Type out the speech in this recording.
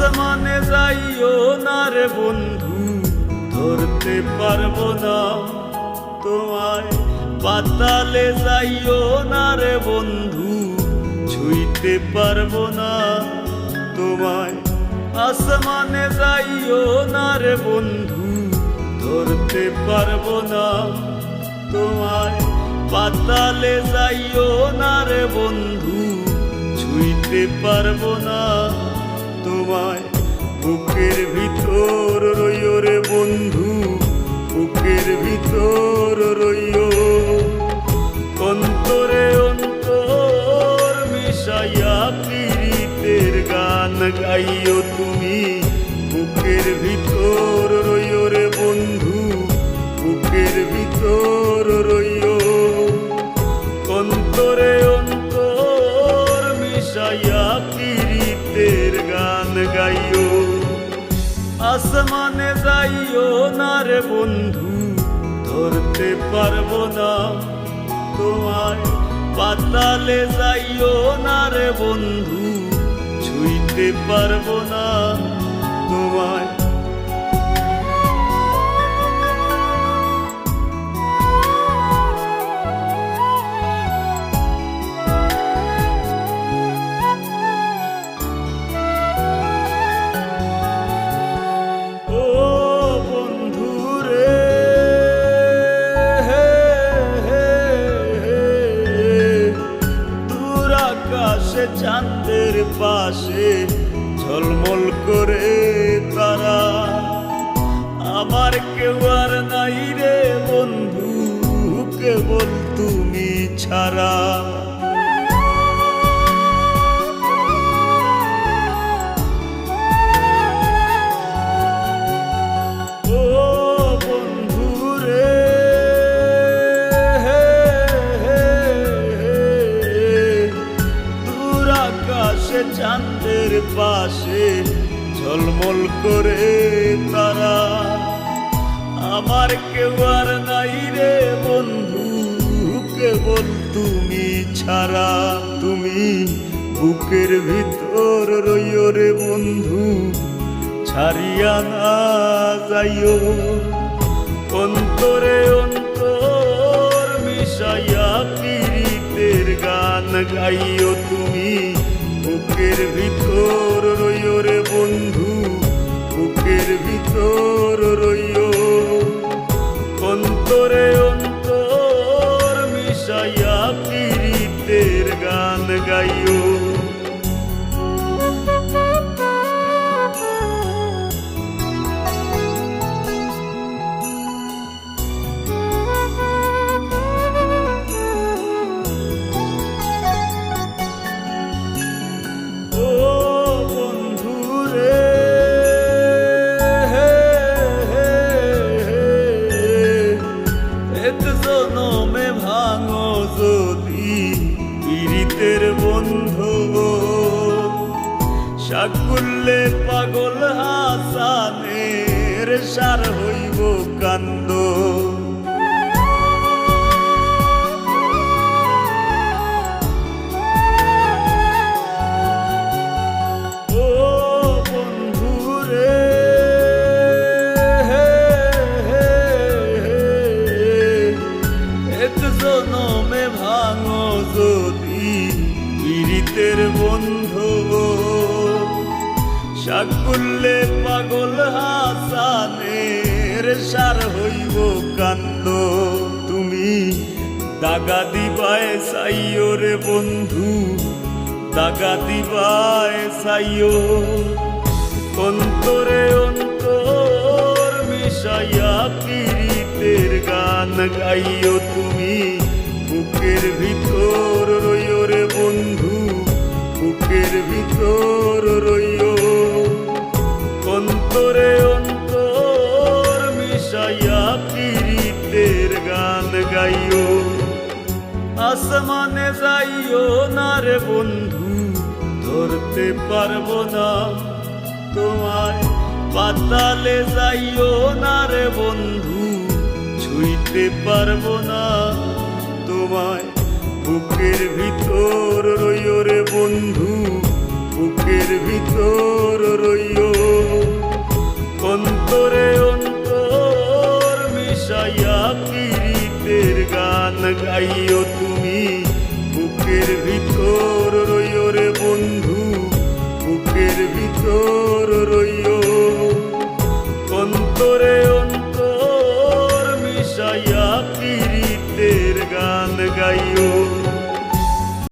আসমানে যাইও না রে বন্ধু, ধরতে পারবো না তোমায়। পাতালে যাইও না রে বন্ধু, ছুঁইতে পারবো না তোমায়। আসমানে যাইও না রে বন্ধু, ধরতে পারবো না তোমায়। পাতালে যাইও না রে বন্ধু, ছুঁইতে পারবো না তোমায়। বুকের ভিতর রইও রে বন্ধু, বুকের ভিতর রইও। অন্তরে অন্তর মিশাইয়া পীড়িতের গান গাইও তুমি। বুকের ভিতর রইও রে বন্ধু, বুকের ভিতর রইও। অন্তরে অন্তর মিশাইয়া পীড়িতের গান গাইও। আসমানে যাইও না রে বন্ধু, ধরতে পারবো না তোমায়। পাতালে যাইও না রে বন্ধু, ছুঁইতে পারবো না তোমায়। চাঁদের পাশে ঝলমল করে তারা, আমার কেউ আর নাই রে বন্ধু, কেবল তুমি ছাড়া। ও বন্ধু রে, চাঁদের পাশে ঝলমল করে তারা, আমার কেউ আর নাই রে বন্ধু, কেবল তুমি ছাড়া। তুমি বুকের ভিতর রইও রে বন্ধু, ছাড়িয়া না যাইও। অন্তরে অন্তর মিশাইয়া পীড়িতের গান গাইও তুমি। বুকের ভিতর রইও রে বন্ধু, বুকের ভিতর রইও। অন্তরে অন্তর মিশাইয়া পীড়িতের গান গাইও। ভাঙো যদি পীড়িতের বন্ধু, সাকুল্যে পাগল হাসানের সার হইব কান্দ। ও বন্ধু রে, জনমে ভাঙো যদি পীড়িতের বন্ধু, সাকুল্যে পাগল হাসানের সার হইব কান্দ। তুমি দাগা দিবায় চাইও রে বন্ধু, দাগা দিবায় চাইও। অন্তরে অন্তর মিশাইয়া পীড়িতের গান গাইও তুমি। বুকের ভিতর রইও রে বন্ধু, বুকের ভিতর রইও। অন্তরে অন্তর মিশাইয়া পীড়িতের গান গাইও। আসমানে যাইও না রে বন্ধু, ধরতে পারবো না তোমায়। পাতালে যাইও না রে বন্ধু, ছুঁইতে পারবো না তোমায়। বুকের ভিতর রইও রে বন্ধু, বুকের ভিতর রইও, অন্তরে অন্তর মিশাইয়া কিরিতের গান গাইও তুমি, বুকের ভিতর রইও রে বন্ধু, বুকের ভিতর রইও।